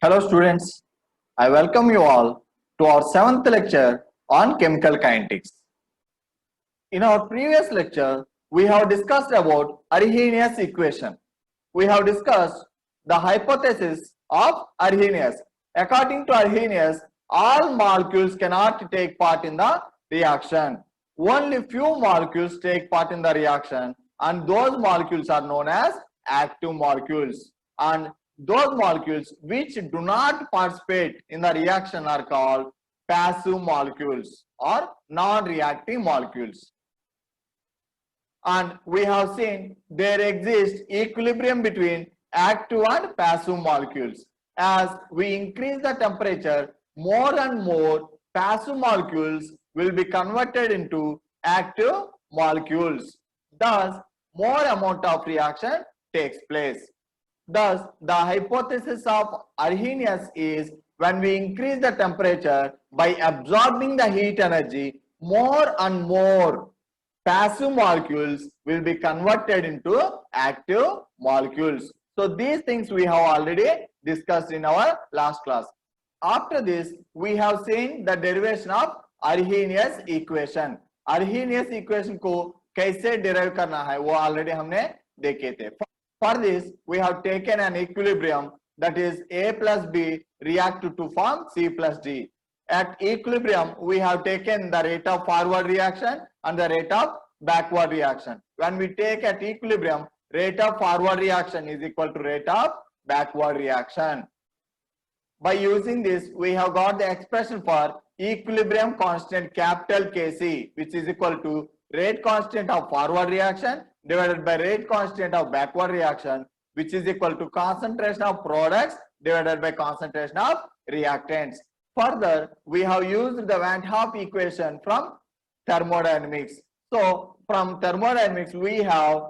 Hello students, I welcome you all to our 7th lecture on chemical kinetics. In our previous lecture, we have discussed about Arrhenius equation. We have discussed the hypothesis of Arrhenius. According to Arrhenius, all molecules cannot take part in the reaction. Only few molecules take part in the reaction, and those molecules are known as active molecules. And those molecules which do not participate in the reaction are called passive molecules or non-reacting molecules. And we have seen there exists equilibrium between active and passive molecules. As we increase the temperature, more and more passive molecules will be converted into active molecules. Thus, more amount of reaction takes place. Thus, the hypothesis of Arrhenius is when we increase the temperature by absorbing the heat energy, more and more passive molecules will be converted into active molecules. So these things we have already discussed in our last class. After this, we have seen the derivation of Arrhenius equation. Arrhenius equation को कैसे derive करना है वो already हमने देखे थे. For this, we have taken an equilibrium, that is A plus B react to form C plus D. At equilibrium, we have taken the rate of forward reaction and the rate of backward reaction. When we take at equilibrium, rate of forward reaction is equal to rate of backward reaction. By using this, we have got the expression for equilibrium constant capital Kc, which is equal to rate constant of forward reaction divided by rate constant of backward reaction, which is equal to concentration of products divided by concentration of reactants. Further, we have used the Van 't Hoff equation from thermodynamics. So, from thermodynamics, we have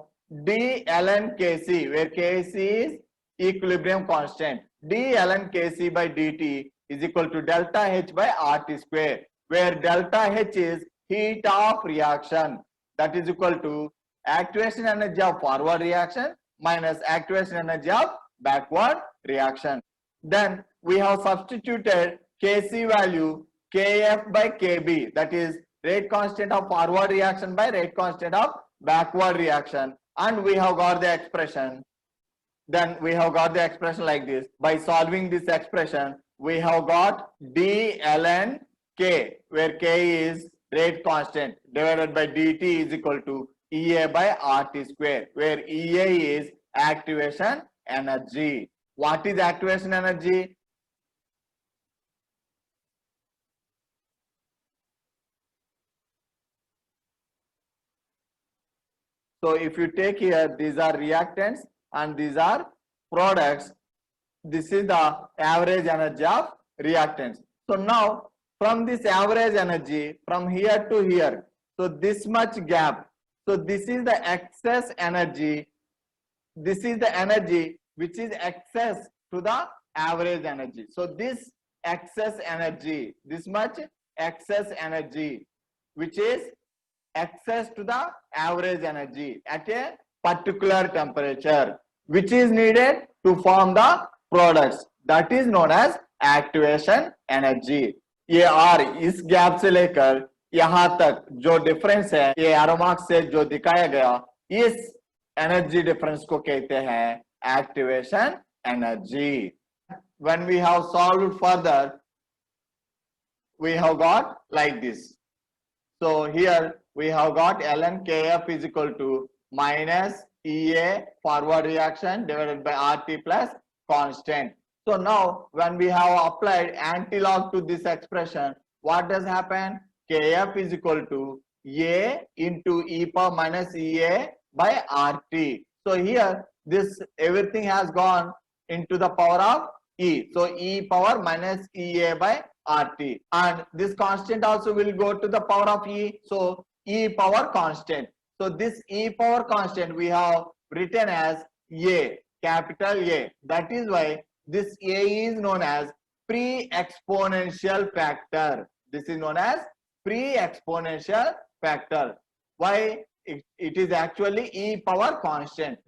d ln Kc, where Kc is equilibrium constant. d ln Kc by dt is equal to delta H by RT square, where delta H is heat of reaction. That is equal to activation energy of forward reaction minus activation energy of backward reaction. Then we have substituted Kc value Kf by Kb, that is rate constant of forward reaction by rate constant of backward reaction, and we have got the expression. Then we have got the expression like this. By solving this expression, we have got d ln K, where K is rate constant, divided by dt is equal to EA by RT square, where EA is activation energy. What is activation energy? So if you take here, these are reactants and these are products. This is the average energy of reactants. So now from this average energy from here to here, so this much gap, so this is the excess energy. This is the energy which is excess to the average energy. So this excess energy, this much excess energy, which is excess to the average energy at a particular temperature, which is needed to form the products, that is known as activation energy. ये R इस gap से लेकर यहाँ तक जो difference है, ये arrow mark से जो दिखाया गया, इस एनर्जी डिफरेंस को कहते हैं activation energy. When we have solved further, we have got like this. So here we have got ln Kf is equal to minus EA forward reaction divided by RT plus constant. So now when we have applied antilog to this expression, what does happen? Kf is equal to A into e power minus EA by RT. So here this everything has gone into the power of E. So e power minus EA by RT, and this constant also will go to the power of E. So e power constant. So this e power constant we have written as A, capital A. That is why this A is known as pre-exponential factor. This is known as pre-exponential factor. Why? It is actually e power constant.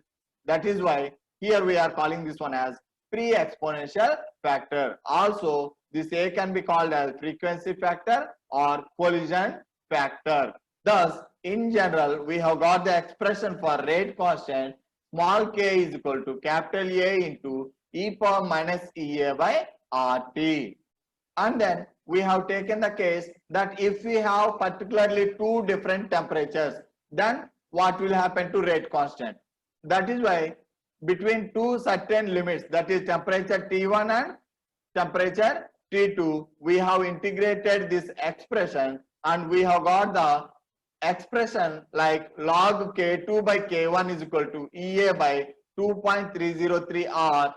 That is why here we are calling this one as pre-exponential factor. Also, this A can be called as frequency factor or collision factor. Thus, in general, we have got the expression for rate constant small k is equal to capital A into e power minus Ea by RT. And then we have taken the case that if we have particularly two different temperatures, then what will happen to rate constant? That is why between two certain limits, that is temperature T1 and temperature T2, we have integrated this expression and we have got the expression like log K2 by K1 is equal to Ea by 2.303 R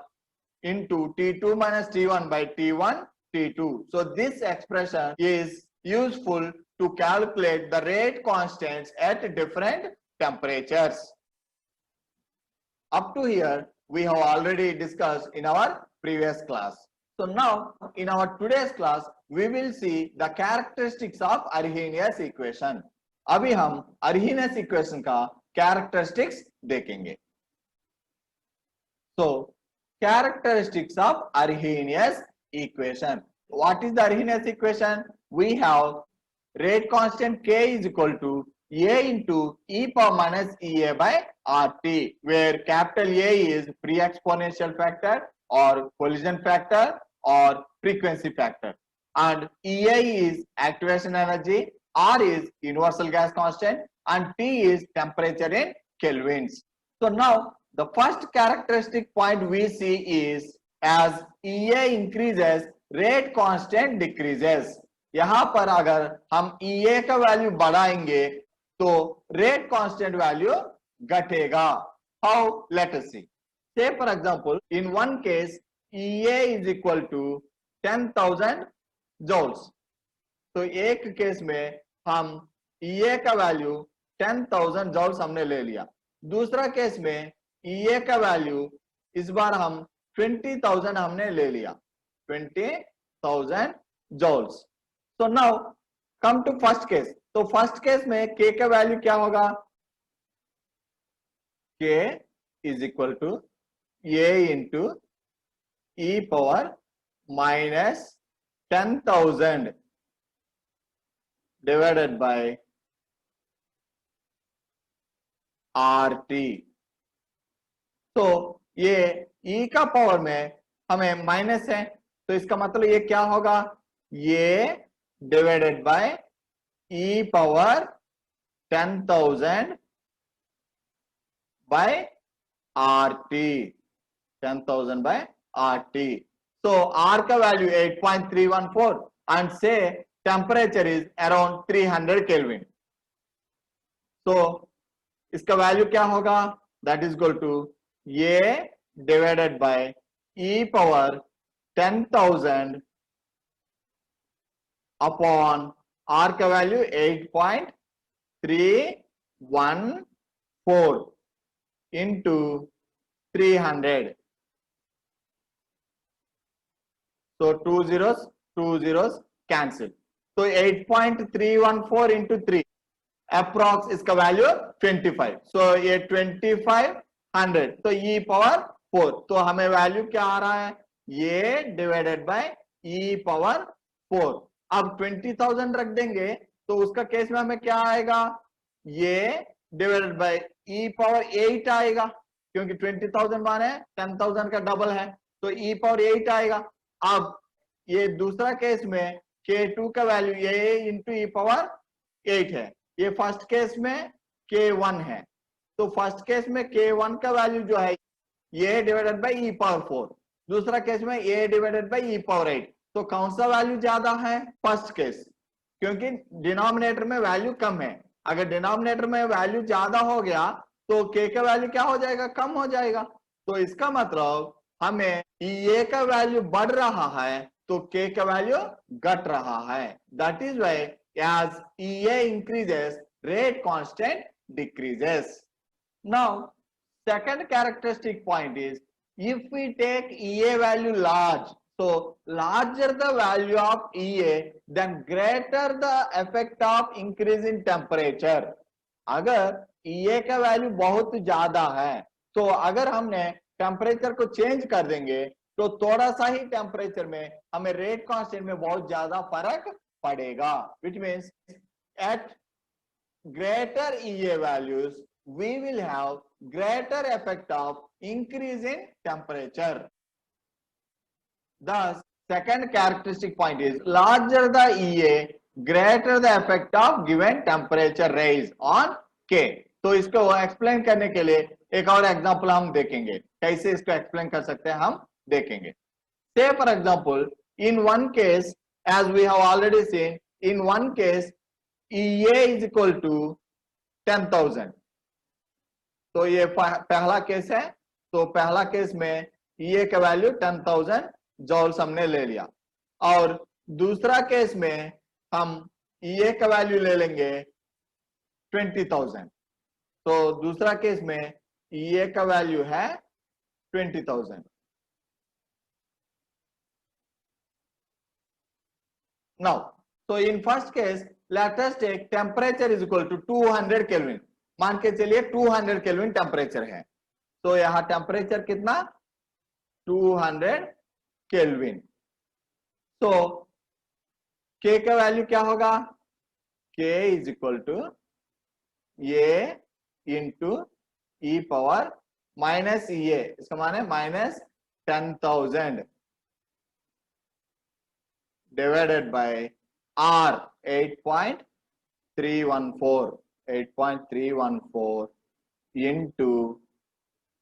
into T2 minus T1 by T1 T2. So this expression is useful to calculate the rate constants at different temperatures. Up to here, we have already discussed in our previous class. So now, in our today's class, we will see the characteristics of Arrhenius equation. अभी हम Arrhenius equation का characteristics देखेंगे. So, characteristics of Arrhenius equation. What is the Arrhenius equation? We have rate constant K is equal to A into e power minus Ea by RT, where capital A is pre-exponential factor or collision factor or frequency factor, and Ea is activation energy, R is universal gas constant, and T is temperature in kelvins. So now the first characteristic point we see is as Ea increases, rate constant decreases. यहाँ पर अगर हम Ea का value बढ़ाएंगे तो rate constant value घटेगा. How? Let us see. Say for example, in one case Ea is equal to 10,000 joules. तो एक केस में हम Ea का वैल्यू 10,000 joules हमने ले लिया. दूसरा केस में Ea का वैल्यू इस बार हम 20,000 हमने ले लिया. 20,000 joules. So now come to first case. तो फर्स्ट केस में K का वैल्यू क्या होगा? K is equal to A into e power minus 10,000 divided by RT. तो ये e का पावर में हमें माइनस है, तो इसका मतलब ये क्या होगा? ये divided by e power 10,000 by RT. 10,000 by RT. So R का value 8.314 and say temperature is around 300 Kelvin. So इसका वैल्यू क्या होगा? That is equal to A divided by e power 10,000 upon R का value 8.314 into 300. So two zeros cancel. So 8.314 into 3 approx इसका value 25. So ये 2500 तो e power 4. तो हमें value क्या आ रहा है? ये डिवाइडेड बाय e पावर 4. अब 20,000 रख देंगे तो उसका केस में हमें क्या आएगा? ये डिवाइडेड बाय e पावर 8 आएगा, क्योंकि 20,000 माने 10,000 का डबल है, तो e पावर 8 आएगा. अब ये दूसरा केस में K2 का वैल्यू ये इंटू e पावर 8 है. ये फर्स्ट केस में K1 है, तो फर्स्ट केस में K1 का वैल्यू जो है ये डिवाइडेड बाय e पावर 4. दूसरा केस में ये डिवाइडेड बाय e पावर 8. तो कौन सा वैल्यू ज्यादा है? फर्स्ट केस, क्योंकि डिनोमिनेटर में वैल्यू कम है. अगर डिनोमिनेटर में वैल्यू ज्यादा हो गया तो K का वैल्यू क्या हो जाएगा? कम हो जाएगा. तो इसका मतलब हमें Ea का वैल्यू बढ़ रहा है तो K का वैल्यू घट रहा है. That is why as Ea increases, rate constant decreases. Now, second characteristic point is if we take Ea value large, so larger the value of Ea, then greater the effect of increase in temperature. अगर Ea का value बहुत ज्यादा है तो अगर हमने temperature को change कर देंगे तो थोड़ा सा ही टेम्परेचर में हमें रेट कांस्टेंट में बहुत ज्यादा फर्क पड़ेगा, which means at greater EA values we will have greater effect of increase in temperature. Thus, second characteristic point is larger the EA, greater the effect of given temperature rise on K. तो इसको explain करने के लिए एक और example हम देखेंगे, कैसे इसको एक्सप्लेन कर सकते हैं हम देखेंगे. Say for example, in one case, as we have already seen, in one case EA is equal to 10,000. तो ये पहला केस है. तो पहला केस में EA का वैल्यू 10,000 जॉल्स हमने ले लिया, और दूसरा केस में हम EA का वैल्यू ले लेंगे 20,000. तो दूसरा केस में EA का वैल्यू है 20,000. Now, so in first case, let us take temperature is equal to 200 Kelvin. मान के चलिए 200 केल्विन टेम्परेचर है. तो यहां टेम्परेचर कितना 200 केल्विन. तो K का वैल्यू क्या होगा, K इज इक्वल टू ये इंटू ई पावर माइनस ये, इसका मान है minus 10,000 divided by R 8.314 into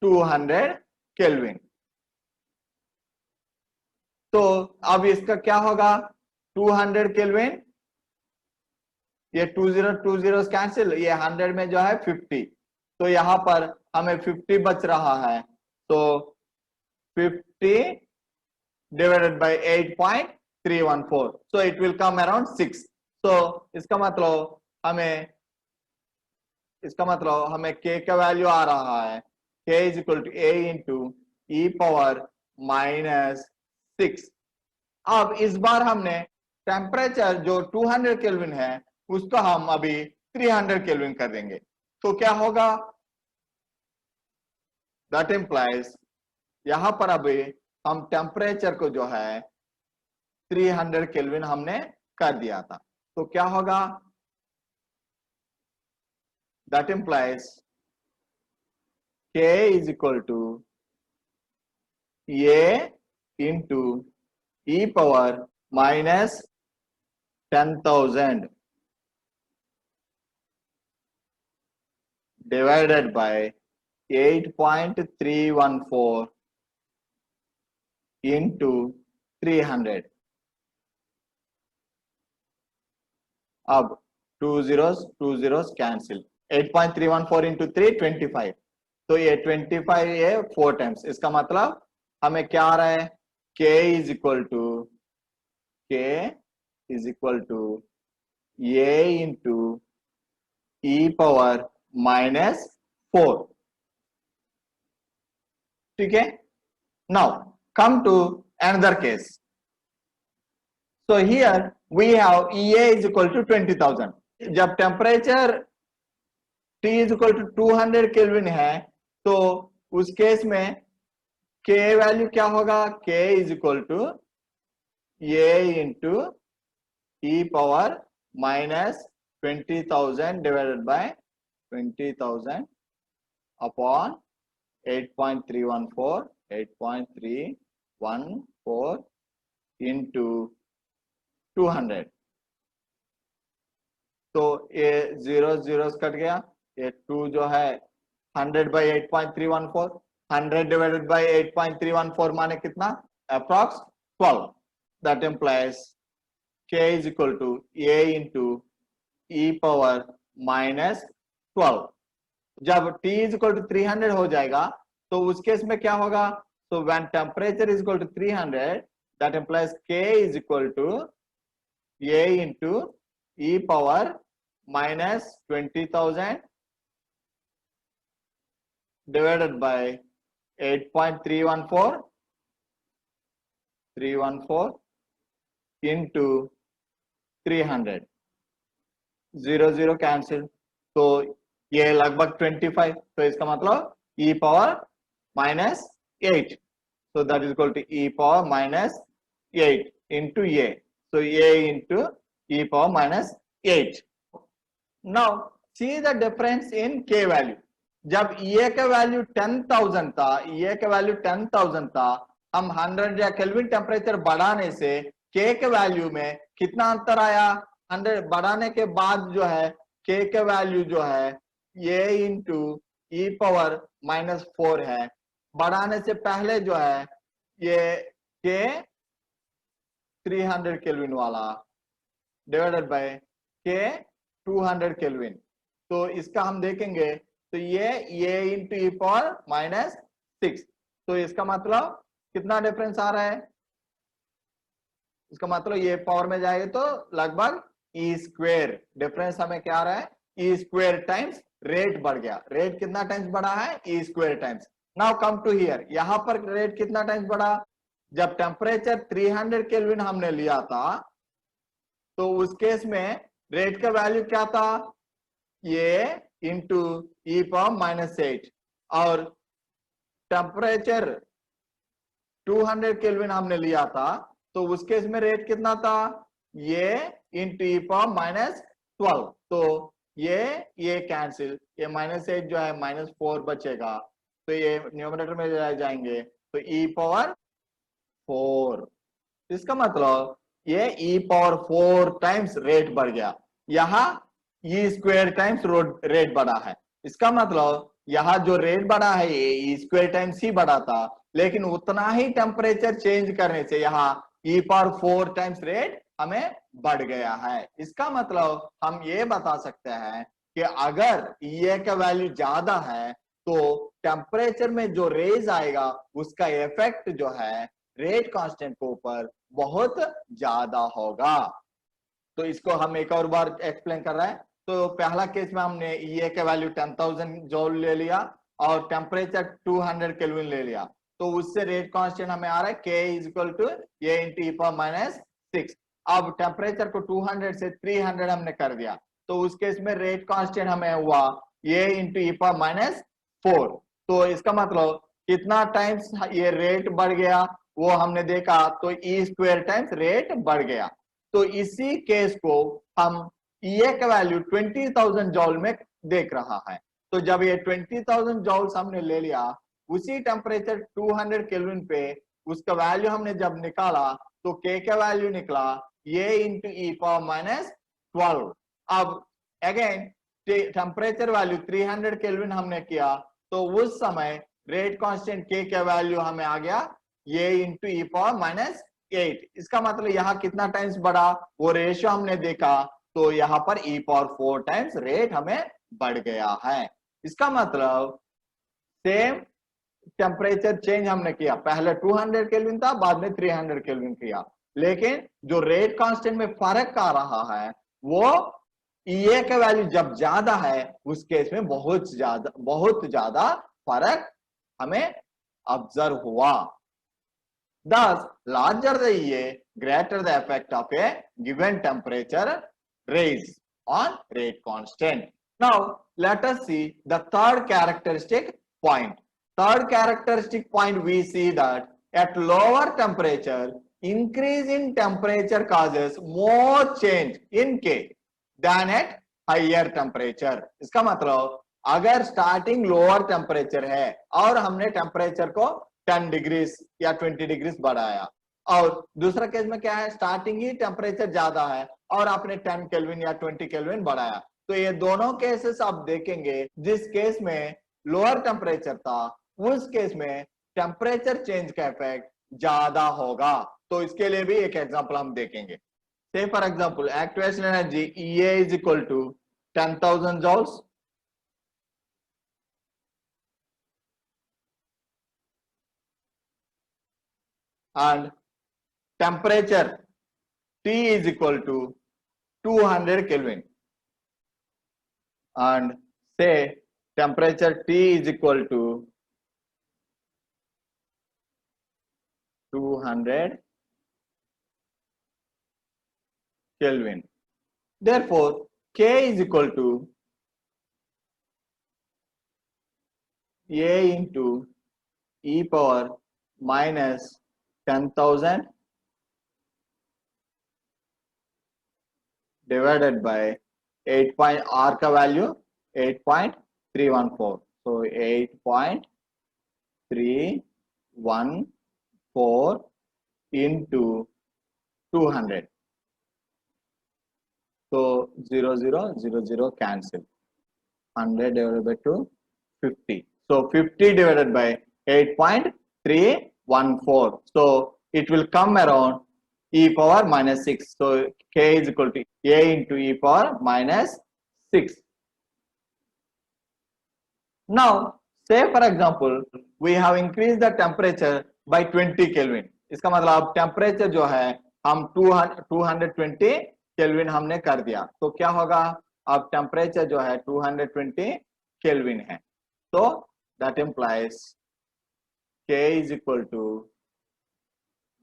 200 kelvin. तो अब इसका क्या होगा 200 केल्विन, ये 20 कैंसिल, ये 100 में जो है 50. तो यहां पर हमें 50 बच रहा है. तो 50 divided by 8.314, so it will come around 6. so इसका मतलब हमें K का वैल्यू आ रहा है, K is equal to A into e power minus 6. अब इस बार हमने टेम्परेचर जो 200 केल्विन है उसको हम अभी 300 केल्विन कर देंगे. तो क्या होगा, दैट इंप्लाइज यहां पर अभी हम टेम्परेचर को जो है 300 केल्विन हमने कर दिया था. तो क्या होगा, that implies K is equal to A into e power minus 10,000 divided by 8.314 into 300. अब 2 zeros cancel. 8.314 into 3 25. तो ये 25 ये 4 टाइम्स. इसका मतलब हमें क्या आ रहा है, K is equal to A into e power minus 4. ठीक है. Now come to another case. So here we have EA is equal to 20,000. जब temperature T is equal to 200 kelvin है तो उस केस में K वैल्यू क्या होगा, K is equal to A into e power minus 20,000 divided by 20,000 upon 8.314 into 200. तो ये zeros cut गया. ये 2 जो है 100 by 8.314, 100 divided by 8.314 माने कितना, approx 12. That implies K is equal to A into e power minus 12. जब T is equal to 300 हो जाएगा तो उस केस में क्या होगा, so when temperature is equal to 300, that implies K is equal to A into e power minus 20,000 divided by 8.314 into 300. 0 cancel. तो ये लगभग 25. तो इसका मतलब e power minus 8. So that is equal to e power minus 8 into a. So a into e power minus 8. Now see the difference in k value. जब ए का value 10,000 था, ए का वैल्यू 10,000 था, हम 100 या केल्विन टेम्परेचर बढ़ाने से के के वैल्यू में कितना अंतर आया? 100 बढ़ाने के बाद जो है के के वैल्यू जो है ये इंटू ई पावर -4 है। बढ़ाने से पहले जो है ये के 300 केल्विन वाला डिवाइडेड बाय के 200 केल्विन। तो इसका हम देखेंगे तो ये इंटू ई पावर -6। तो इसका मतलब कितना डिफरेंस आ रहा है? इसका मतलब ये पावर में जाएगा तो लगभग ई स्क्वेयर। डिफरेंस हमें क्या आ रहा है? ई स्क्वेयर टाइम्स रेट बढ़ गया। रेट कितना टाइम्स बढ़ा है? E square times. Now come to here, यहां पर रेट कितना टाइम्स बढ़ा? जब टेम्परेचर 300 केल्विन हमने लिया था तो उस केस में रेट का वैल्यू क्या था? ये इंटू ई पावर -8 और टेम्परेचर 200 केल्विन हमने लिया था तो उस केस में रेट कितना था? ये इंटू ई पावर -12। तो ये कैंसिल, ये -8 जो है -4 बचेगा तो ये न्यूमरेटर में जाएंगे तो ई पावर 4। इसका मतलब ये ई पावर 4 टाइम्स रेट बढ़ गया। यहाँ ई स्क्वायर टाइम्स रेट बढ़ा है। इसका मतलब यहाँ जो रेट बढ़ा है ये ई स्क्वायर टाइम्स ही बढ़ा था, लेकिन उतना ही टेम्परेचर चेंज करने से यहाँ ई पावर 4 टाइम्स रेट हमें बढ़ गया है। इसका मतलब हम ये बता सकते हैं कि अगर ये का वैल्यू ज्यादा है तो टेम्परेचर में जो रेज आएगा उसका इफेक्ट जो है रेट कांस्टेंट के ऊपर बहुत ज्यादा होगा। तो इसको हम एक और बार एक्सप्लेन कर रहे हैं। तो पहला केस में हमने ये का वैल्यू 10,000 जूल ले लिया और टेम्परेचर 200 केल्विन ले लिया, तो उससे रेट कांस्टेंट हमें आ रहा है K is equal to A into e power -6। अब टेम्परेचर को 200 से 300 हमने कर दिया तो उस केस में रेट कांस्टेंट हमें हुआ ये इंटू ई पावर -4। तो इसका मतलब कितना टाइम्स ये रेट बढ़ गया वो हमने देखा, तो ई स्क्वायर टाइम्स रेट बढ़ गया। तो इसी केस को हम ये का वैल्यू 20,000 जॉल में देख रहा है। तो जब ये 20,000 जॉल्स हमने ले लिया, उसी टेम्परेचर 200 केल्विन पे उसका वैल्यू हमने जब निकाला तो के का वैल्यू निकला ये इंटू ई पावर -12। अब अगेन टेम्परेचर वैल्यू 300 केल्विन हमने किया तो उस समय रेट कांस्टेंट के का वैल्यू हमें आ गया ये इंटू ई पावर -8। इसका मतलब यहाँ कितना टाइम्स बढ़ा वो रेशियो हमने देखा तो यहाँ पर ई पावर 4 टाइम्स रेट हमें बढ़ गया है। इसका मतलब सेम टेम्परेचर चेंज हमने किया, पहले 200 केल्विन था बाद में 300 केल्विन किया, लेकिन जो रेट कांस्टेंट में फर्क आ रहा है वो ए का वैल्यू जब ज्यादा है उस केस में बहुत ज्यादा फर्क हमें ऑब्जर्व हुआ। Thus, larger the EA, greater the effect of a given temperature rise on rate constant. Now, let us see the third characteristic point. Third characteristic point, we see that at lower temperature, increase in temperature causes more change in K than at higher temperature. इसका मतलब अगर starting lower temperature है और हमने temperature को 10 degrees या 20 degrees बढ़ाया, और दूसरा केस में क्या है स्टार्टिंग ही टेम्परेचर ज्यादा है और आपने 10 केल्विन या 20 केल्विन बढ़ाया, तो ये दोनों केसेस आप देखेंगे जिस केस में लोअर टेम्परेचर था उस केस में टेम्परेचर चेंज का इफेक्ट ज्यादा होगा। तो इसके लिए भी एक एग्जांपल हम देखेंगे। Say for example activation energy EA is equal to 10,000 joules and temperature T is equal to 200 Kelvin, and say temperature T is equal to 200 Kelvin. Therefore, K is equal to A into e power minus 10,000 divided by 8 point r का value 8.314, so 8.314 into 200, so 0 0 0 0 cancel, 100 divided by 2 50, so 50 divided by 8.314, so it will come around e power minus 6, so k is equal to a into e power minus 6. Now say for example we have increased the temperature by 20 Kelvin, इसका मतलब temperature जो है हम 220 kelvin हमने कर दिया, तो क्या होगा, अब टेम्परेचर जो है 220 केल्विन है, तो that implies k is equal to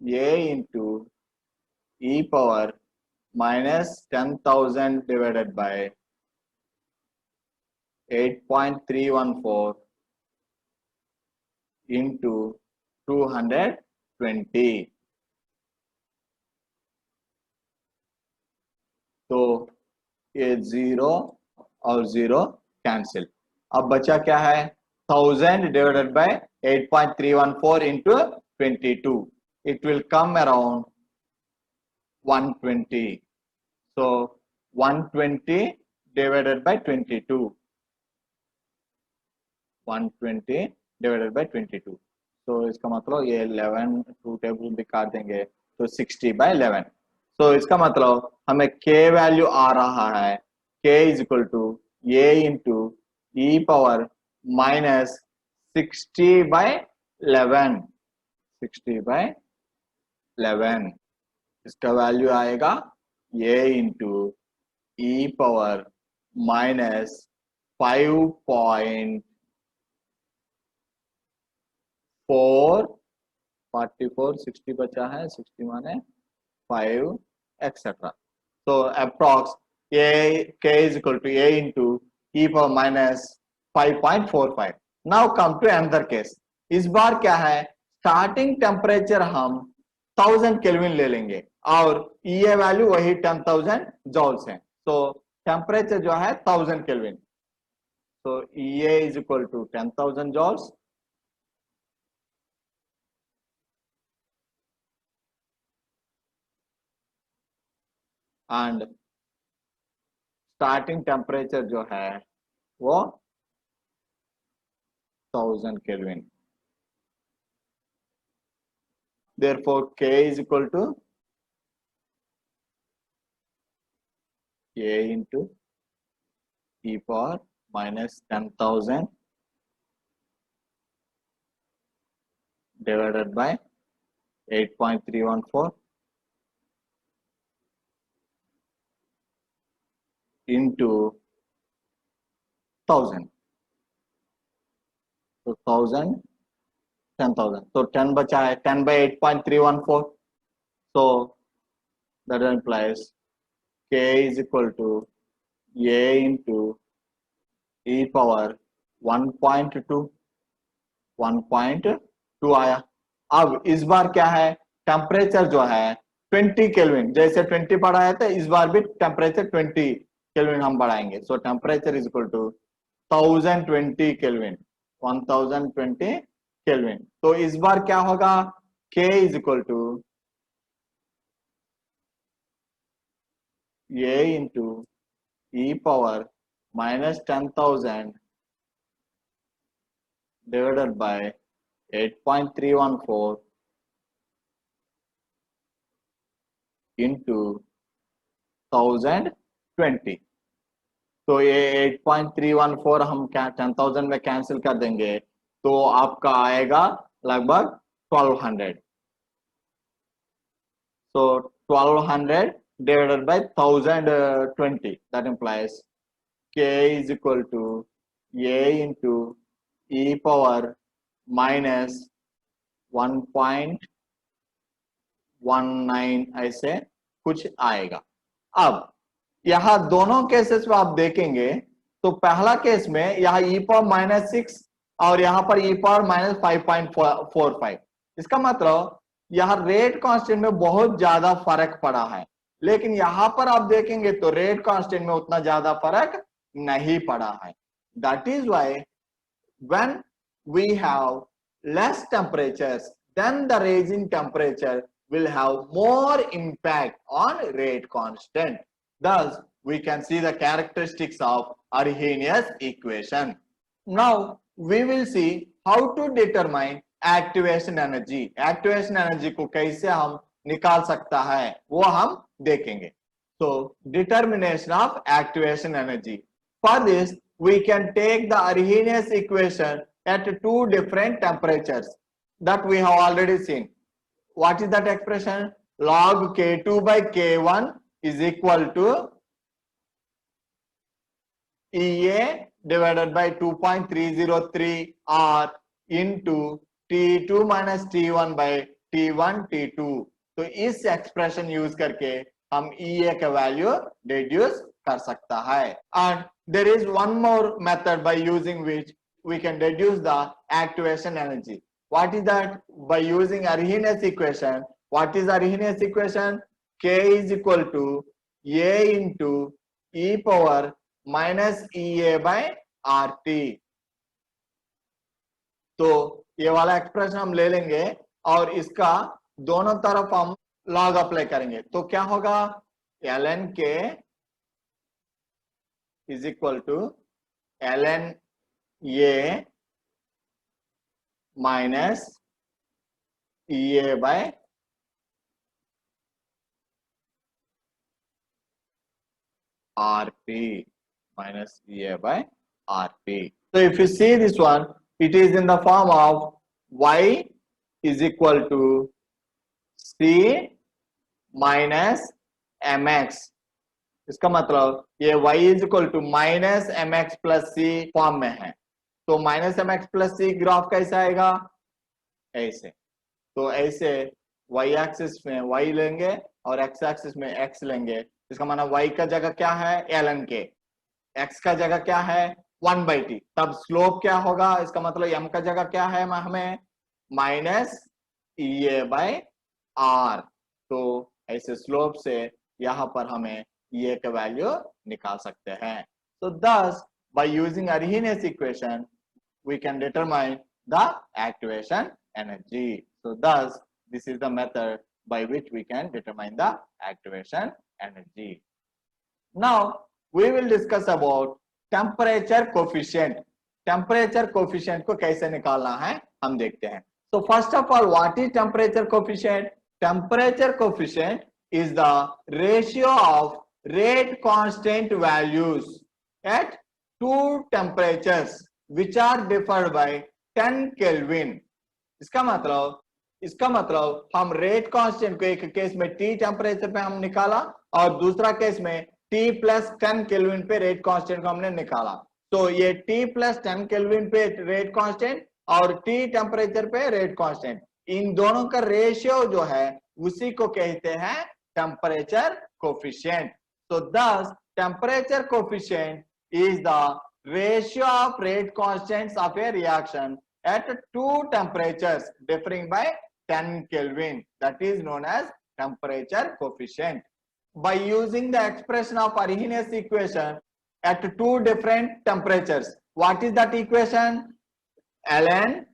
a into e power minus 10,000 divided by 8.314 into 220, तो ये 0 और 0 कैंसिल, अब बचा क्या है 1000 divided by 8.314 into 22, it will come around 120, so 120 divided by 22, 120 divided by 22, so इसका मतलब ये 11 टू टेबल भी काट देंगे तो 60 by 11, so इसका मतलब हमें k वैल्यू आ रहा है k is equal to a into e power minus 60 by 11, 60 by 11, इसका वैल्यू आएगा a into e power minus 5.444, 60 बचा है, 60 माने 5 etc. So approx a k is equal to a into e power minus 5.45. Now come to another case. इस बार क्या है, starting temperature हम 1000 केल्विन ले लेंगे और ये वैल्यू वही 10,000 जॉल्स है, तो टेम्परेचर जो है 1000 केल्विन, तो EA is equal to 10,000 joules and starting temperature जो है वो 1000 Kelvin. Therefore K is equal to A into e power minus 10,000 divided by 8.314 into 1000. So 1000, 10,000. So 10 बचा है, 10 by 8.314. So that implies K is equal to A into e power 1.2, 1.2 आया। अब इस बार क्या है, टेम्परेचर जो है 20 केल्विन, जैसे 20 बढ़ाया था इस बार भी टेम्परेचर 20 केल्विन हम बढ़ाएंगे, so temperature is equal to 1020 kelvin, 1020 kelvin. तो इस बार क्या होगा, K is equal to A into e power minus 10,000 divided by 8.314 into 1020। तो ये 8.314 हम क्या 10,000 में कैंसिल कर देंगे तो आपका आएगा लगभग 1200। So 1200 divided by 1020, that implies K is equal to A into e power minus 1.19 ऐसे कुछ आएगा। अब यहाँ दोनों केसेस में आप देखेंगे तो पहला केस में यहाँ e पावर -6 और यहाँ पर e पावर -5.45, इसका मतलब यहाँ रेट कांस्टेंट में बहुत ज्यादा फर्क पड़ा है, लेकिन यहां पर आप देखेंगे तो रेट कांस्टेंट में उतना ज्यादा फर्क नहीं पड़ा है. That is why when we have less temperatures, then the raising temperature will have more impact on rate constant. Thus, we can see the characteristics of Arrhenius equation. Now, we will see how to determine activation energy. Activation energy को कैसे हम निकाल सकता है वो हम देखेंगे. So, determination of activation energy. For this, we can take the Arrhenius equation at two different temperatures that we have already seen. What is that expression? Log K2 by K1 is equal to EA divided by 2.303 R into T2 minus T1 by T1 T2. तो इस expression use करके हम EA का value deduce कर सकता है. And there is one more method by using which we can deduce the activation energy. What is that? By using Arrhenius equation. What is Arrhenius equation? K is equal to A into e power minus EA by RT. तो ये वाला expression हम ले लेंगे और इसका दोनों तरफ हम लॉग अप्लाई करेंगे. तो क्या होगा? ln k is equal to ln A minus EA by RP minus EA by RP. So if you see this one, it is in the form of y is equal to C minus mx. इसका मतलब ये y is equal to minus m x plus c form में है. तो minus m x plus c graph कैसा आएगा? ऐसे. तो ऐसे y एक्सिस में y लेंगे और x एक्सिस में x लेंगे. इसका मतलब y का जगह क्या है? ln k. x का जगह क्या है? 1/t. तब स्लोप क्या होगा? इसका मतलब m का जगह क्या है हमें? Minus EA by R. तो ऐसे स्लोप से यहाँ पर हमें EA का वैल्यू निकाल सकते हैं. So thus by using Arrhenius equation we can determine the activation energy. So thus this is the method by which we can determine the activation energy. Now we will discuss about temperature coefficient. Temperature coefficient को कैसे निकालना है हम देखते हैं. So first of all, what is temperature coefficient? Temperature coefficient is the ratio of rate constant values at two temperatures which are differed by 10 Kelvin. इसका मतलब हम रेट कांस्टेंट को एक केस में T टेम्परेचर पे हम निकाला और दूसरा केस में T प्लस 10 केल्विन पे रेट कांस्टेंट को हमने निकाला. तो ये T प्लस 10 केल्विन पे रेट कांस्टेंट और T टेम्परेचर पे रेट कांस्टेंट, इन दोनों का रेशियो जो है उसी को कहते हैं temperature coefficient. So thus temperature coefficient is the ratio of rate constants of a reaction at two temperatures differing by 10 Kelvin. That is known as temperature coefficient. By using the expression of Arrhenius equation at two different temperatures, what is that equation? ln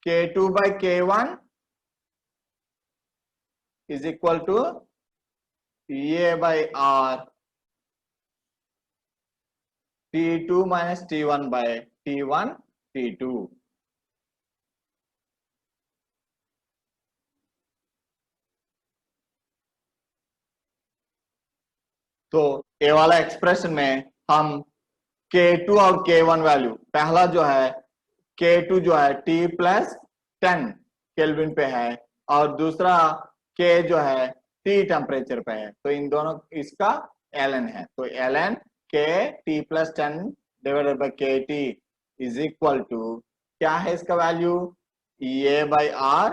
K2 by K1 is equal to EA by R T2 minus T1 by T1 T2. तो ये वाला expression में हम K2 और K1 value, पहला जो है K2 जो है T प्लस 10 केल्विन पे है और दूसरा K जो है T टेम्परेचर पे है. तो इन दोनों इसका ln है. तो ln K T plus 10 divided by KT is equal to क्या है इसका value? EA by R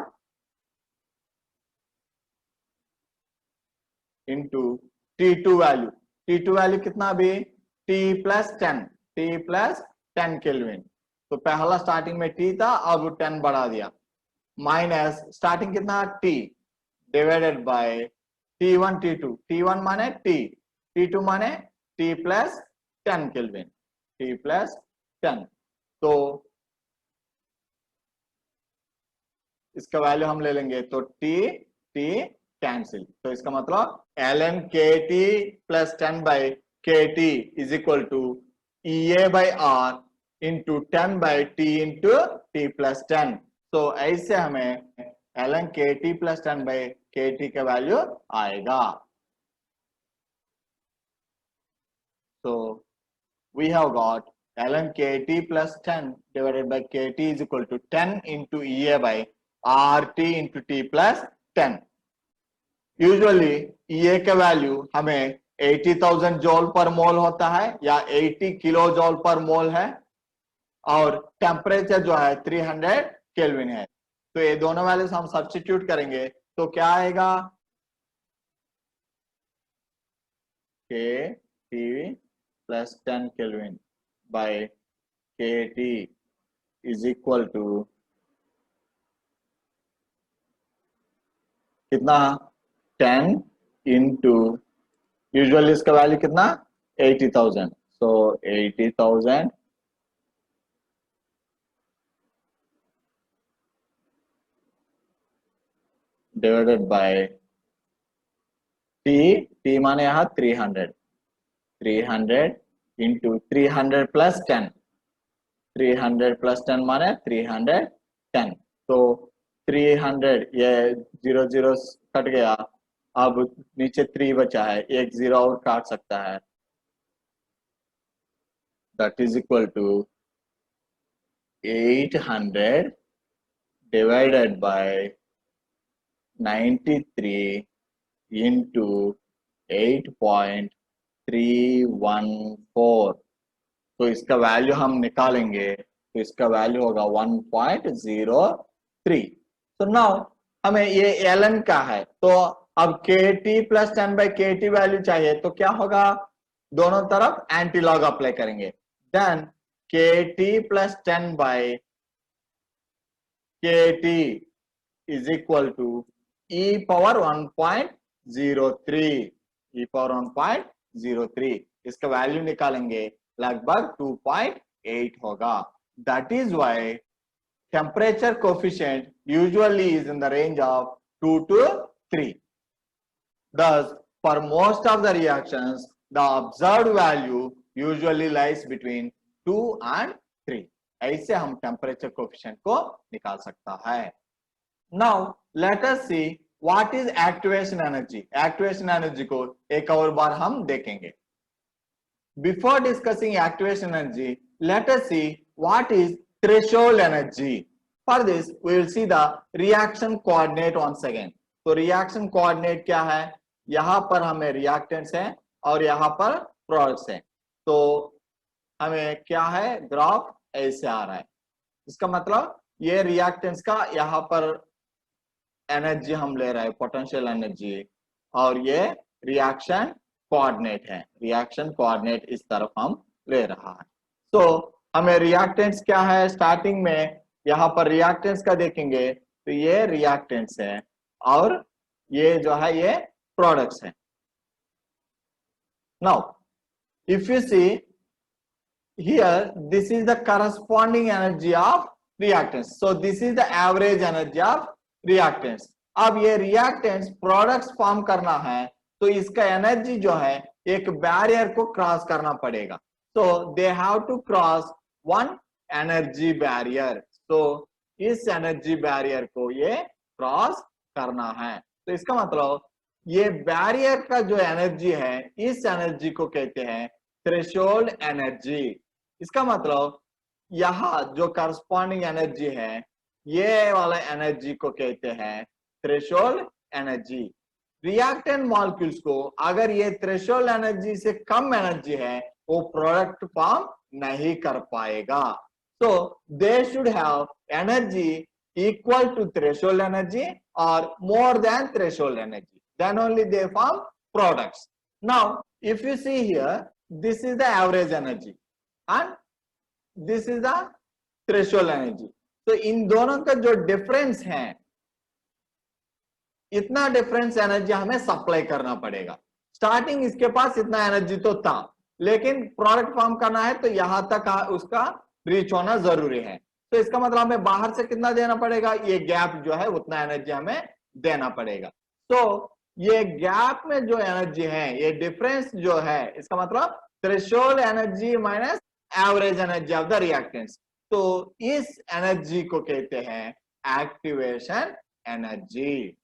into T2 value. T2 value कितना भी? T plus 10 kelvin. तो पहला स्टार्टिंग में T था, अब 10 बढ़ा दिया माइनस स्टार्टिंग कितना T divided by T1 T2, T1 माने T, T2 माने T plus 10 kelvin, T plus 10। तो इसका वैल्यू हम ले लेंगे तो T T कैंसिल, तो इसका मतलब ln KT plus 10 by KT is equal to EA by R into 10 by T into T plus 10। तो ऐसे हमें ln KT plus 10 by KT का वैल्यू आएगा। So we have got ln KT plus 10 divided by KT is equal to 10 into EA by RT into T plus 10। Usually EA का value हमें 80,000 जॉल पर मोल होता है या 80 किलो जॉल पर मोल है, और टेम्परेचर जो है 300 केल्विन है। तो ये दोनों वैल्यूज हम सब्स्टिट्यूट करेंगे तो क्या आएगा, KT plus 10 Kelvin by KT is equal to कितना 10 into यूजुअली इसका वैल्यू कितना 80,000, so 80,000 divided by T माने यहाँ 300 into 300 plus 10, 300 plus 10 माने 310। तो 300 ये 0 कट गया, अब नीचे 3 बचा है, एक 0 और काट सकता है, that is equal to 800 divided by 93 into 8.314। तो इसका वैल्यू हम निकालेंगे तो इसका वैल्यू होगा 1.03। तो नाउ हमें ये ln का है, तो अब KT plus 10 by KT value चाहिए, तो क्या होगा, दोनों तरफ एंटी लॉग अप्लाई करेंगे, then KT plus 10 by KT is equal to e power 1.03, e power 1.03। इसका वैल्यू निकालेंगे लगभग 2.8 होगा। That is why temperature coefficient usually is in the range of 2 to 3। Thus, for most of the reactions, the observed value usually lies between 2 and 3। ऐसे हम temperature coefficient को निकाल सकता है। Now let us see what is activation energy। activation energy को एक और बार हम देखेंगे। Before discussing activation energy, let us see what is threshold energy। For this, we will see the reaction coordinate once again। तो reaction coordinate क्या है, यहाँ पर हमें reactants है और यहाँ पर products है। तो हमें क्या है, ग्राफ ऐसे आ रहा है, इसका मतलब ये reactants का यहाँ पर एनर्जी हम ले रहे हैं पोटेंशियल एनर्जी, और ये रिएक्शन कोऑर्डिनेट है, रिएक्शन कोऑर्डिनेट इस तरफ हम ले रहा है। तो हमें रिएक्टेंट्स क्या है, स्टार्टिंग में यहाँ पर रिएक्टेंट्स का देखेंगे तो ये रिएक्टेंट्स है और ये जो है ये प्रोडक्ट्स है। Now if you see here, this is the corresponding energy of reactants, so this is the average energy of reactants. अब ये रिएक्टेंट्स प्रोडक्ट्स फॉर्म करना है तो इसका एनर्जी जो है एक बैरियर को क्रॉस करना पड़ेगा, तो they have to cross one energy barrier. तो इस एनर्जी बैरियर को ये क्रॉस करना है, तो इसका मतलब ये बैरियर का जो एनर्जी है इस एनर्जी को कहते हैं थ्रेशोल्ड एनर्जी। इसका मतलब यहाँ जो करस्पॉन्डिंग एनर्जी है ये वाला एनर्जी को कहते हैं थ्रेशोल्ड एनर्जी। रिएक्टेंट मॉलिक्यूल्स को अगर ये थ्रेशोल्ड एनर्जी से कम एनर्जी है वो प्रोडक्ट फॉर्म नहीं कर पाएगा, so they should have energy equal to threshold energy or more than threshold energy, then only they form products. Now if you see here, this is the average energy and this is the threshold energy, तो इन दोनों का जो difference है, इतना difference energy हमें supply करना पड़ेगा। Starting इसके पास इतना एनर्जी तो था, लेकिन प्रोडक्ट फॉर्म करना है तो यहां तक उसका रीच होना जरूरी है। तो इसका मतलब हमें बाहर से कितना देना पड़ेगा, ये गैप जो है उतना एनर्जी हमें देना पड़ेगा। तो ये गैप में जो एनर्जी है, ये डिफरेंस जो है, इसका मतलब threshold energy minus average energy of the reactants. तो इस एनर्जी को कहते हैं activation energy.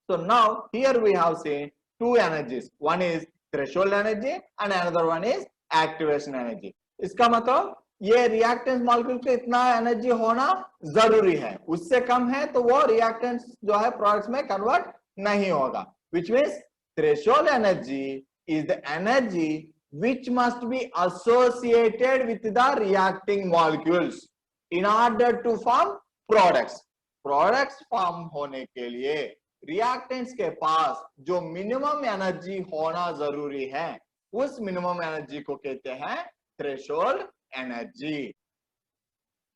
So now here we have seen two energies. One is threshold energy and another one is activation energy. इसका मतलब ये रिएक्टेंस मॉलिक्यूल को इतना एनर्जी होना जरूरी है, उससे कम है तो वो रिएक्टेंस जो है प्रोडक्ट्स में कन्वर्ट नहीं होगा। Which means threshold energy is the energy which must be associated with the reacting molecules in order to form products. Products form होने के लिए रिएक्टेंट्स के पास जो मिनिमम एनर्जी होना जरूरी है, उस मिनिमम एनर्जी को कहते हैं threshold energy.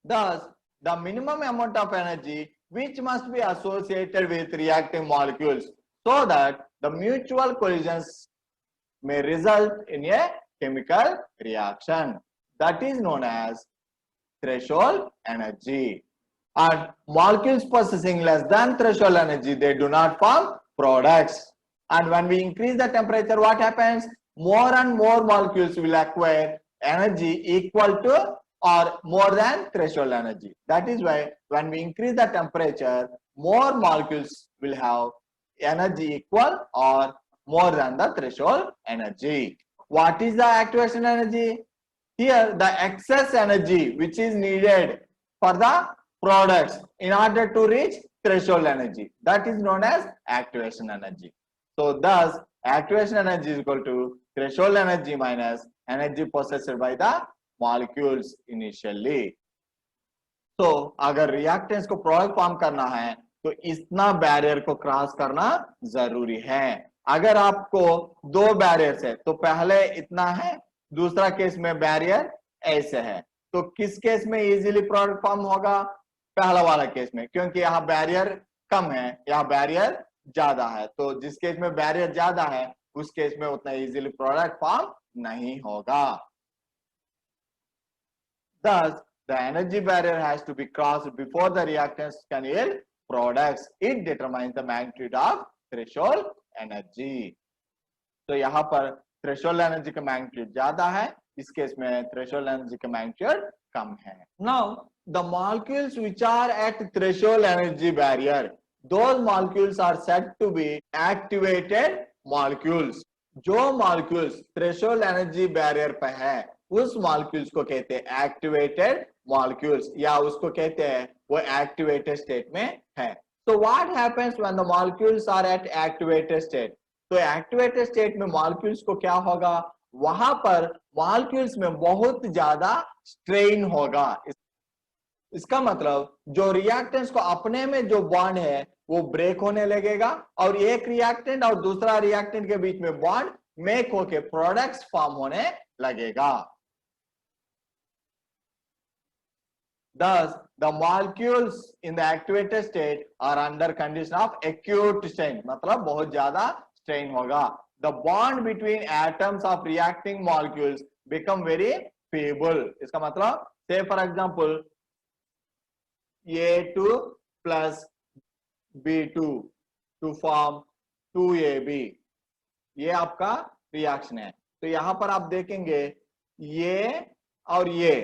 Thus, the minimum amount of energy which must be associated with reacting molecules so that the mutual collisions may result in a chemical reaction, that is known as threshold energy. And molecules possessing less than threshold energy, they do not form products. And when we increase the temperature, what happens? More and more molecules will acquire energy equal to or more than threshold energy. That is why when we increase the temperature, more molecules will have energy equal or more than the threshold energy. What is the activation energy? Here, the excess energy which is needed for the products in order to reach threshold energy, that is known as activation energy. So thus activation energy is equal to threshold energy minus energy possessed by the molecules initially. So अगर reactants को product form करना है तो इतना barrier को cross करना जरूरी है। अगर आपको दो बैरियर्स है तो पहले इतना है, दूसरा केस में बैरियर ऐसे है, तो किस केस में इजीली प्रोडक्ट फॉर्म होगा? पहला वाला केस में, क्योंकि यहाँ बैरियर कम है, यहाँ बैरियर ज्यादा है। तो जिस केस में बैरियर ज्यादा है उस केस में उतना इजीली प्रोडक्ट फॉर्म नहीं होगा। Thus, the energy barrier has to be crossed before the reactants can yield products. It determines the magnitude of threshold energy. तो यहाँ पर threshold energy का magnitude ज्यादा है, इस केस में threshold energy का magnitude कम है। Now, the molecules which are at threshold energy barrier, those molecules are said to be activated molecules. जो molecules threshold energy barrier पे है, उस molecules को कहते हैं activated molecules, या उसको कहते हैं वो activated state में है। So what happens when the molecules are at activated state? तो एक्टिवेटेड स्टेट में मॉलिक्यूल्स को क्या होगा? वहां पर मॉलिक्यूल्स में बहुत ज्यादा स्ट्रेन होगा। इसका मतलब जो रिएक्टेंट्स को अपने में जो बॉन्ड है वो ब्रेक होने लगेगा और एक रिएक्टेंट और दूसरा रिएक्टेंट के बीच में बॉन्ड मेक होके प्रोडक्ट्स फॉर्म होने लगेगा। Thus, the molecules in the activated state are under condition of acute strain, मतलब बहुत ज्यादा strain होगा। The bond between atoms of reacting molecules become very feeble. इसका मतलब say for example A2 plus B2 to form 2AB, ये आपका reaction है। तो यहां पर आप देखेंगे ये और ये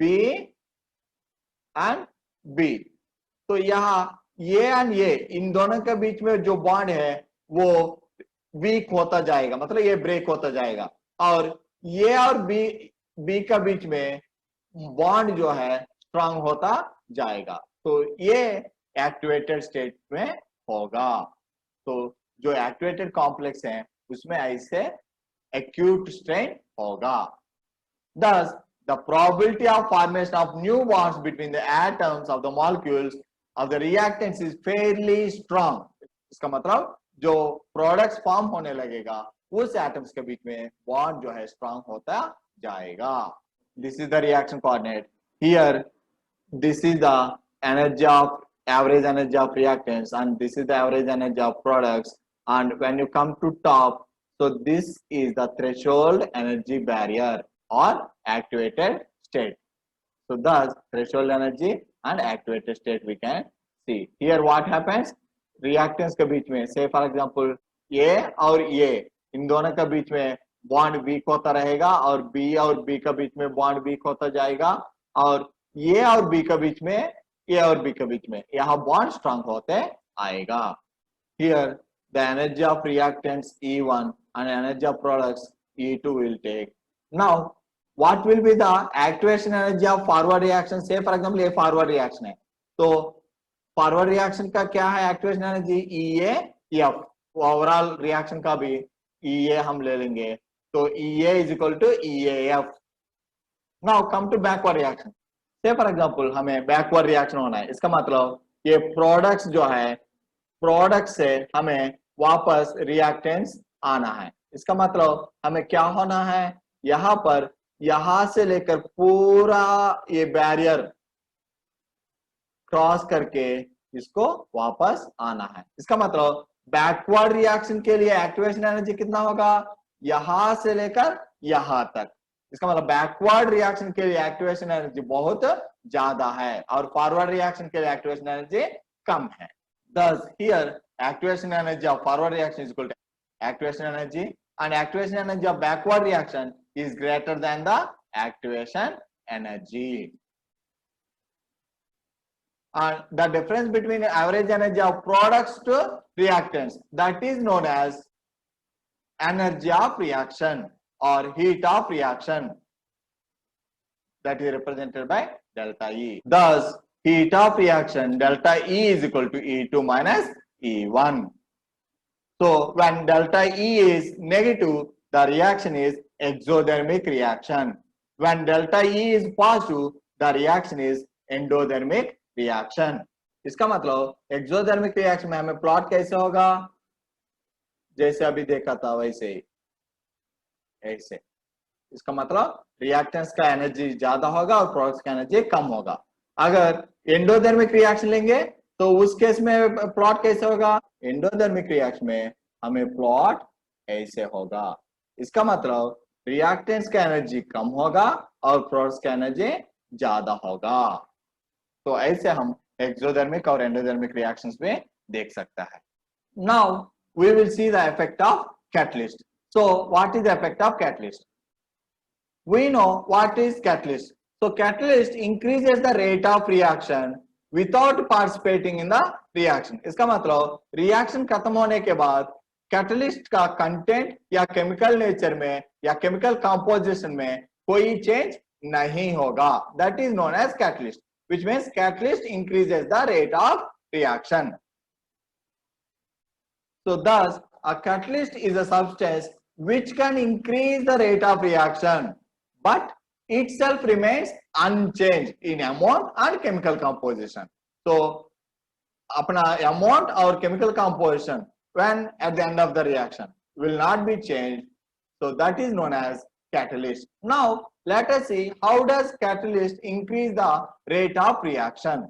B एंड B, तो यहाँ ये एंड ये इन दोनों के बीच में जो बॉन्ड है वो वीक होता जाएगा, मतलब ये ब्रेक होता जाएगा, और ये और बी का बीच में बॉन्ड जो है स्ट्रांग होता जाएगा। तो ये एक्टिवेटेड स्टेट में होगा। तो जो एक्टिवेटेड कॉम्प्लेक्स है उसमें ऐसे एक्यूट स्ट्रेन होगा। Thus, the probability of formation of new bonds between the atoms of the molecules of the reactants is fairly strong. इसका मतलब जो प्रोडक्ट्स फॉर्म होने लगेगा उस एटम्स के बीच में बॉन्ड जो है स्ट्रांग होता जाएगा। This is the reaction coordinate. Here this is the energy of average energy of reactants, and this is the average energy of products. And when you come to top, so this is the threshold energy barrier or activated state. So thus threshold energy and activated state we can see. Here what happens, reactants के बीच में, say for example A और A, इन दोनों के बीच में bond weak होता रहेगा और B और B के बीच में बॉन्ड वीक होता जाएगा, और A और B के बीच में, A और B के बीच में यहाँ बॉन्ड स्ट्रांग होते आएगा. Here the energy of reactants E1 and energy of products E2 will take. Now what will be the activation energy of forward reaction? Say for example ये forward reaction है, तो forward reaction का क्या है activation energy? EAF. Overall reaction का भी EA हम ले लेंगे, तो EA is equal to EAF. Now come to backward reaction. Say for example हमें backward reaction होना है, इसका मतलब ये products जो है, प्रोडक्ट से हमें वापस रिएक्टेंट्स आना है. इसका मतलब हमें क्या होना है, यहां पर यहां से लेकर पूरा ये बैरियर क्रॉस करके इसको वापस आना है. इसका मतलब बैकवर्ड रिएक्शन के लिए एक्टिवेशन एनर्जी कितना होगा, यहां से लेकर यहां तक. इसका मतलब बैकवर्ड रिएक्शन के लिए एक्टिवेशन एनर्जी बहुत ज्यादा है और फॉरवर्ड रिएक्शन के लिए एक्टिवेशन एनर्जी कम है. Thus, here activation energy of forward reaction is equal to activation energy, and activation energy of backward reaction is greater than the activation energy. And the difference between average energy of products to reactants, that is known as energy of reaction or heat of reaction, that is represented by delta E. Thus, heat of reaction delta E is equal to E2 minus E1. So when delta E is negative, the reaction is exothermic reaction. When delta E is positive, the reaction is endothermic reaction. इसका मतलब exothermic reaction में हमें plot कैसे होगा, जैसे अभी देखा था वैसे ही, ऐसे. इसका मतलब रिएक्टेंट्स का एनर्जी ज्यादा होगा और प्रोडक्ट्स का एनर्जी कम होगा. अगर एंडोथर्मिक रिएक्शन लेंगे तो उस केस में प्लॉट कैसे होगा, एंडोथर्मिक रिएक्शन में हमें प्लॉट ऐसे होगा. इसका मतलब रिएक्टेंट्स का एनर्जी कम होगा और प्रोडक्ट्स का एनर्जी ज्यादा होगा. तो ऐसे हम एक्सोथर्मिक और एंडोथर्मिक रिएक्शंस में देख सकता है. Now we will see the effect of catalyst. So what is the effect of catalyst? We know what is catalyst. So catalyst increases the rate of reaction without participating in the reaction. इसका मतलब reaction खत्म होने के बाद catalyst का content या chemical nature में या केमिकल कंपोजिशन में कोई चेंज नहीं होगा. That is known as catalyst, which means catalyst increases the rate of reaction. So thus a catalyst is a substance which can increase the rate of reaction, but itself remains unchanged in amount and chemical composition. So अपना amount और chemical composition when at the end of the reaction will not be changed. So that is known as catalyst. Now let us see how does catalyst increase the rate of reaction.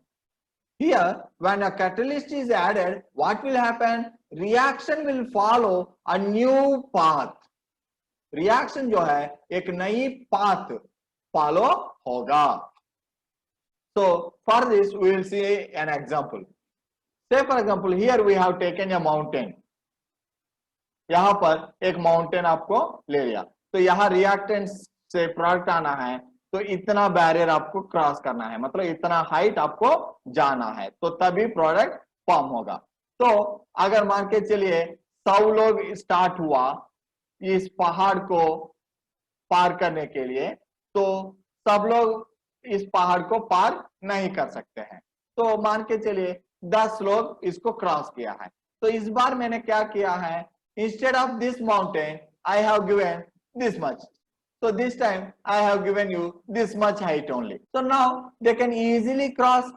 Here when a catalyst is added, what will happen? Reaction will follow a new path. Reaction जो है एक नई path follow होगा. So for this we will see an example. Say for example here we have taken a mountain. यहाँ पर एक mountain आपको ले लिया, तो यहाँ रिएक्टेंट से प्रोडक्ट आना है, तो इतना बैरियर आपको क्रॉस करना है, मतलब इतना हाइट आपको जाना है, तो तभी प्रोडक्ट फॉर्म होगा. तो अगर मान के चलिए 100 लोग स्टार्ट हुआ इस पहाड़ को पार करने के लिए, तो सब लोग इस पहाड़ को पार नहीं कर सकते हैं. तो मान के चलिए 10 लोग इसको क्रॉस किया है. तो इस बार मैंने क्या किया है, instead of this mountain I have given this much, so this time I have given you this much height only. So now they can easily cross,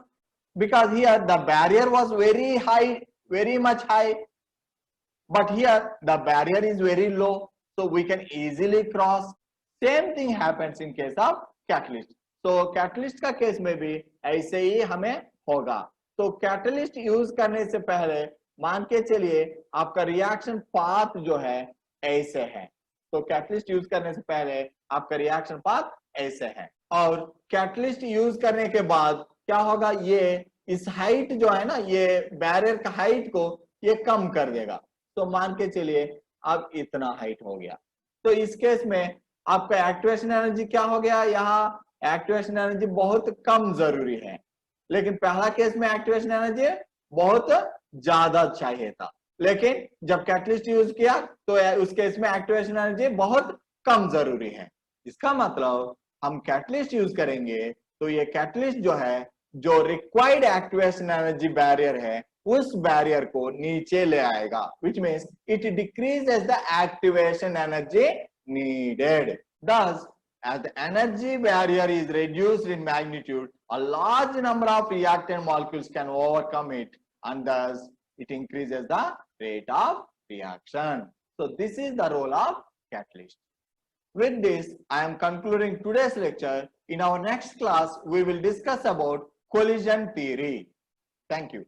because here the barrier was very high, very much high, but here the barrier is very low, so we can easily cross. Same thing happens in case of catalyst. तो catalyst का case में भी ऐसे ही हमें होगा। तो catalyst use करने से पहले मान के चलिए आपका रिएक्शन पाथ जो है ऐसे है। तो कैटलिस्ट यूज करने से पहले आपका रिएक्शन पाथ ऐसे है, और कैटलिस्ट यूज करने के बाद क्या होगा, ये इस हाइट जो है ना, ये बैरियर का हाइट को ये कम कर देगा। तो मान के चलिए अब इतना हाइट हो गया। तो इस केस में आपका एक्टिवेशन एनर्जी क्या हो गया, यहाँ एक्टिवेशन एनर्जी बहुत कम जरूरी है, लेकिन पहला केस में एक्टिवेशन एनर्जी बहुत ज्यादा चाहिए था। लेकिन जब कैटलिस्ट यूज किया तो उस केस में एक्टिवेशन एनर्जी बहुत कम जरूरी है। इसका मतलब हम कैटलिस्ट यूज करेंगे तो ये कैटलिस्ट जो है, जो रिक्वायर्ड एक्टिवेशन एनर्जी बैरियर है, उस बैरियर को नीचे ले आएगा, which means it decreases the activation energy needed. Thus, as the energy barrier is reduced in magnitude, a large number of reactant molecules can overcome it, and thus it increases the rate of reaction. So this is the role of catalyst. With this, I am concluding today's lecture. In our next class, we will discuss about collision theory. Thank you.